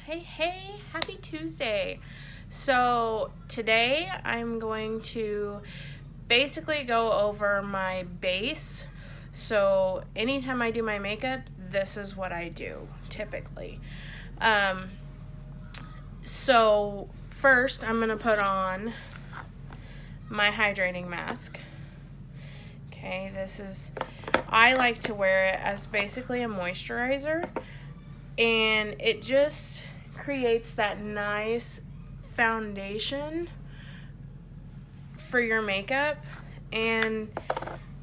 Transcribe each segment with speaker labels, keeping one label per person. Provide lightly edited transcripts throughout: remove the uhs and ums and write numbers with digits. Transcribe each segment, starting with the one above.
Speaker 1: Hey, happy Tuesday. So today I'm going to basically go over my base. So anytime I do my makeup, this is what I do typically. Um, so first I'm going to put on my hydrating mask. Okay, I like to wear it as basically a moisturizer, and it just creates that nice foundation for your makeup, and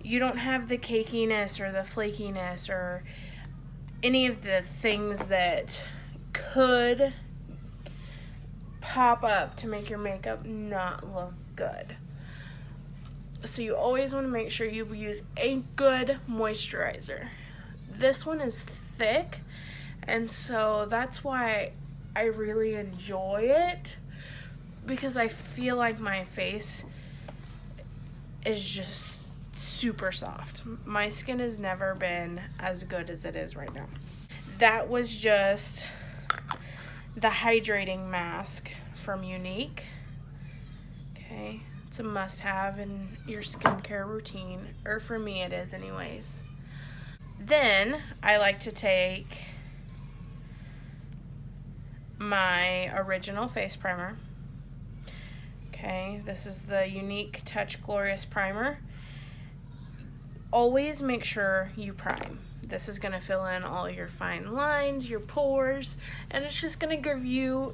Speaker 1: you don't have the cakiness or the flakiness or any of the things that could pop up to make your makeup not look good. So you always want to make sure you use a good moisturizer. This one is thick, and so that's why I really enjoy it, because I feel like my face is just super soft. My skin has never been as good as it is right now. That was just the hydrating mask from Younique. Okay, it's a must-have in your skincare routine, or for me it is anyways. Then I like to take my original face primer. Okay, this is the Younique Touch Glorious Primer. Always make sure you prime. This is going to fill in all your fine lines, your pores, and it's just going to give you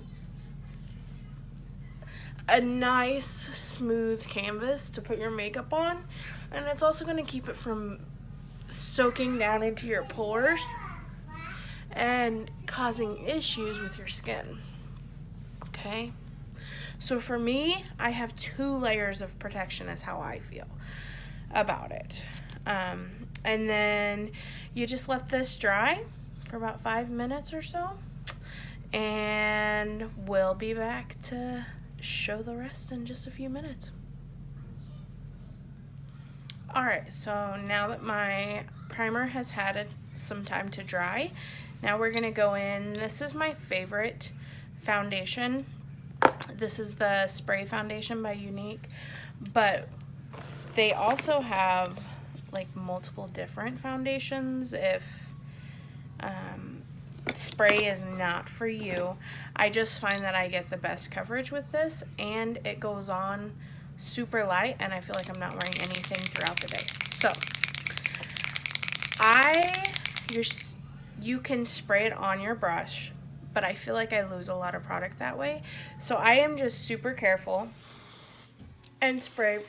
Speaker 1: a nice smooth canvas to put your makeup on, and it's also going to keep it from soaking down into your pores and causing issues with your skin. Okay, so for me, I have 2 layers of protection is how I feel about it. And then you just let this dry for about 5 minutes or so, and we'll be back to show the rest in just a few minutes. Alright, so now that my primer has had some time to dry, now we're going to go in. This is my favorite foundation. This is the spray foundation by Younique, but they also have like multiple different foundations if spray is not for you. I just find that I get the best coverage with this, and it goes on super light, and I feel like I'm not wearing anything throughout the day. So you can spray it on your brush, but I feel like I lose a lot of product that way. So I am just super careful and spray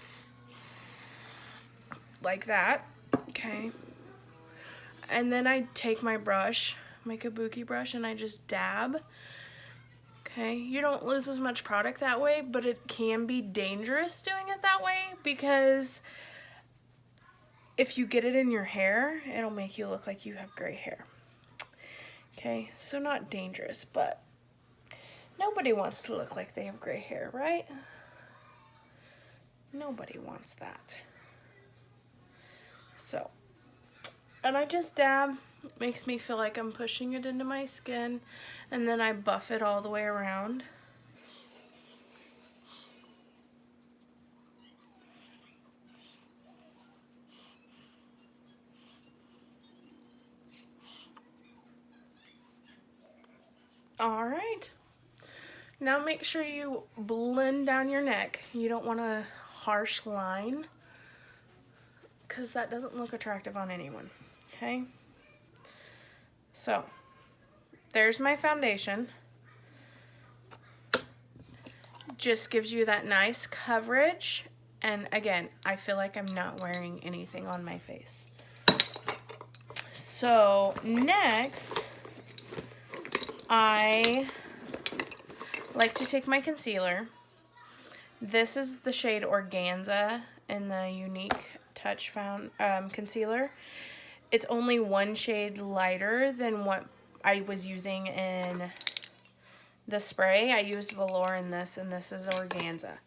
Speaker 1: like that. Okay, and then I take my brush, my kabuki brush, and I just dab. Okay, you don't lose as much product that way, but it can be dangerous doing it that way, because if you get it in your hair, it'll make you look like you have gray hair. Okay, so not dangerous, but nobody wants to look like they have gray hair, right? Nobody wants that. So, and I just dab. It makes me feel like I'm pushing it into my skin, and then I buff it all the way around. Alright, now make sure you blend down your neck. You don't want a harsh line, because that doesn't look attractive on anyone. Okay, so there's my foundation. Just gives you that nice coverage, and again, I feel like I'm not wearing anything on my face. So next, I like to take my concealer. This is the shade Organza in the Younique Touch concealer. It's only 1 shade lighter than what I was using in the spray. I used Velour in this, and this is Organza.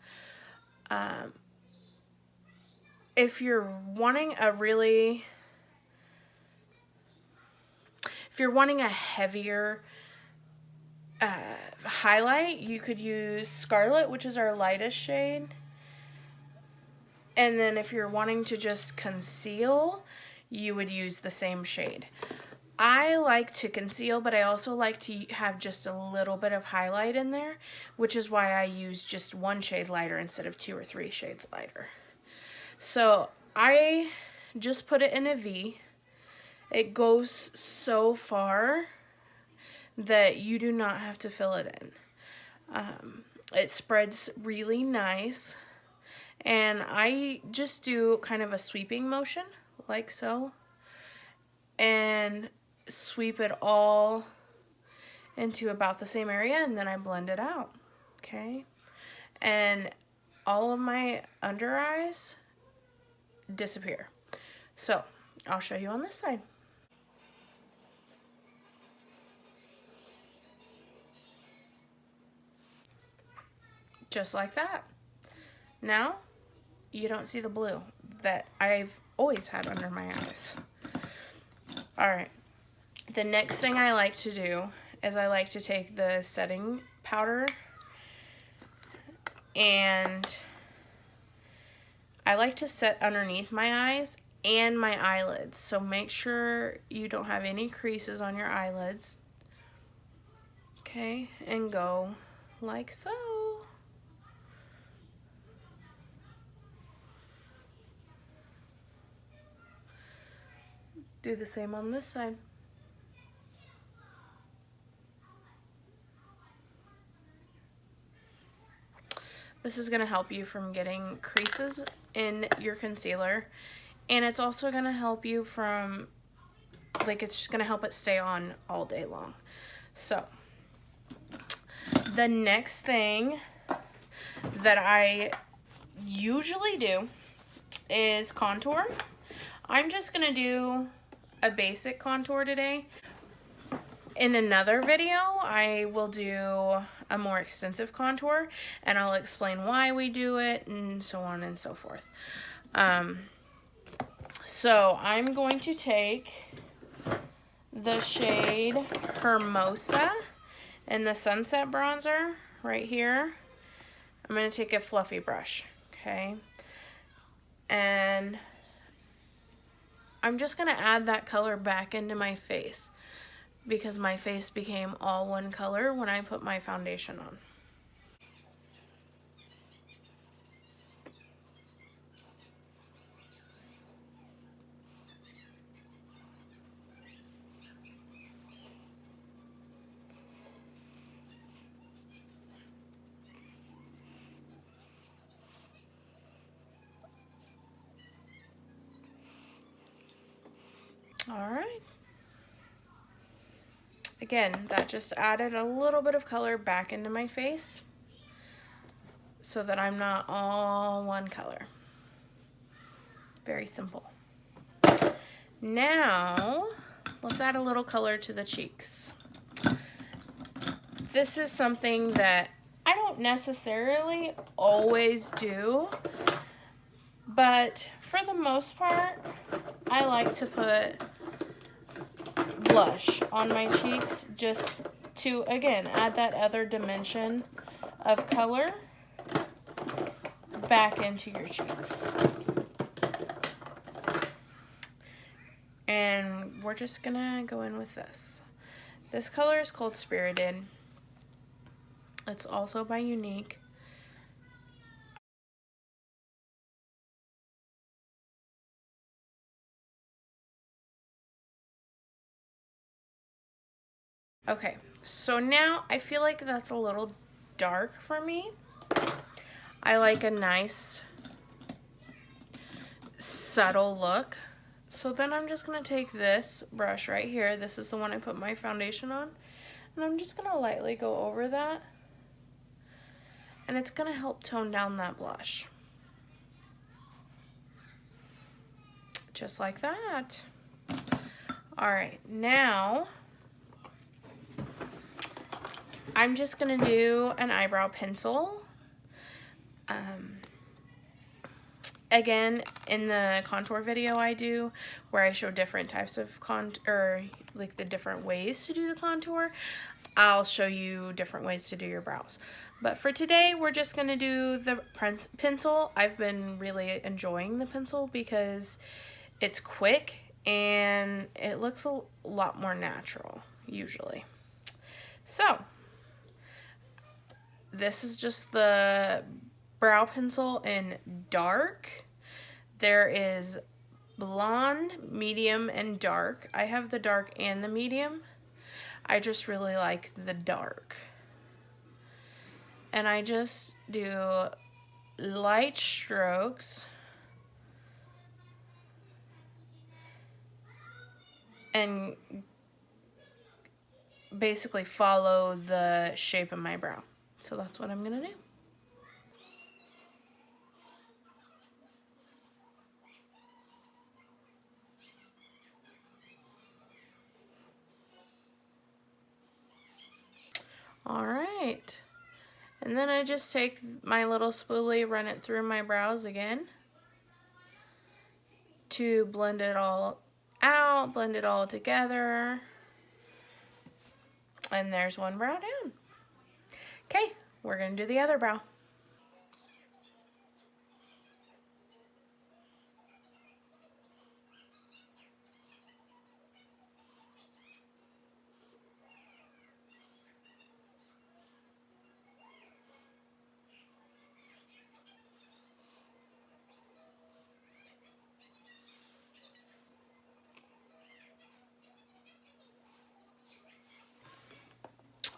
Speaker 1: If you're wanting a heavier highlight, you could use Scarlet, which is our lightest shade. And then if you're wanting to just conceal, you would use the same shade. I like to conceal, but I also like to have just a little bit of highlight in there, which is why I use just 1 shade lighter instead of 2 or 3 shades lighter. So I just put it in a V. It goes so far that you do not have to fill it in. It spreads really nice, and I just do kind of a sweeping motion like so, and sweep it all into about the same area, and then I blend it out. Okay, and all of my under eyes disappear. So I'll show you on this side. Just like that. Now you don't see the blue that I've always had under my eyes. Alright, the next thing I like to do is I like to take the setting powder and I like to set underneath my eyes and my eyelids. So make sure you don't have any creases on your eyelids. Okay, and go like so. Do the same on this side. This is going to help you from getting creases in your concealer, and it's also going to help you from, like, it's just going to help it stay on all day long. So the next thing that I usually do is contour. I'm just going to do a basic contour today. In another video, I will do a more extensive contour, and I'll explain why we do it, and so on and so forth. So I'm going to take the shade Hermosa in the Sunset Bronzer right here. I'm going to take a fluffy brush, okay? And I'm just going to add that color back into my face because my face became all one color when I put my foundation on. All right. Again, that just added a little bit of color back into my face so that I'm not all one color. Very simple. Now, let's add a little color to the cheeks. This is something that I don't necessarily always do, but for the most part, I like to put blush on my cheeks just to, again, add that other dimension of color back into your cheeks. And we're just gonna go in with this. This color is called Spirited. It's also by Younique. Okay, so now I feel like that's a little dark for me. I like a nice subtle look. So then I'm just going to take this brush right here. This is the one I put my foundation on. And I'm just going to lightly go over that. And it's going to help tone down that blush. Just like that. Alright, now I'm just going to do an eyebrow pencil. Again, in the contour video I do, where I show different types of like the different ways to do the contour, I'll show you different ways to do your brows. But for today, we're just going to do the pencil. I've been really enjoying the pencil because it's quick and it looks a lot more natural, usually. So, this is just the brow pencil in dark. There is blonde, medium, and dark. I have the dark and the medium. I just really like the dark. And I just do light strokes and basically follow the shape of my brow. So that's what I'm gonna do. All right. And then I just take my little spoolie, run it through my brows again to blend it all out, blend it all together. And there's one brow down. Okay, we're gonna do the other brow.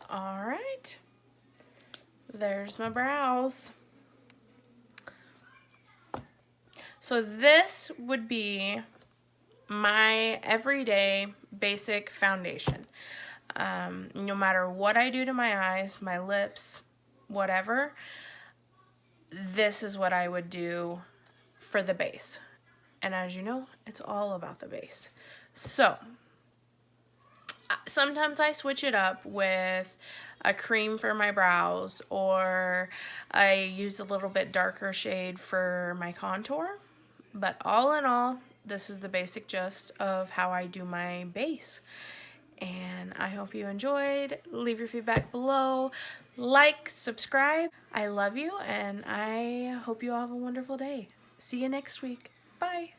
Speaker 1: All right, there's my brows. So this would be my everyday basic foundation. No matter what I do to my eyes, my lips, whatever, this is what I would do for the base. And as you know, it's all about the base. So sometimes I switch it up with a cream for my brows, or I use a little bit darker shade for my contour. But all in all, this is the basic gist of how I do my base. And I hope you enjoyed. Leave your feedback below. Like, subscribe. I love you, and I hope you all have a wonderful day. See you next week. Bye.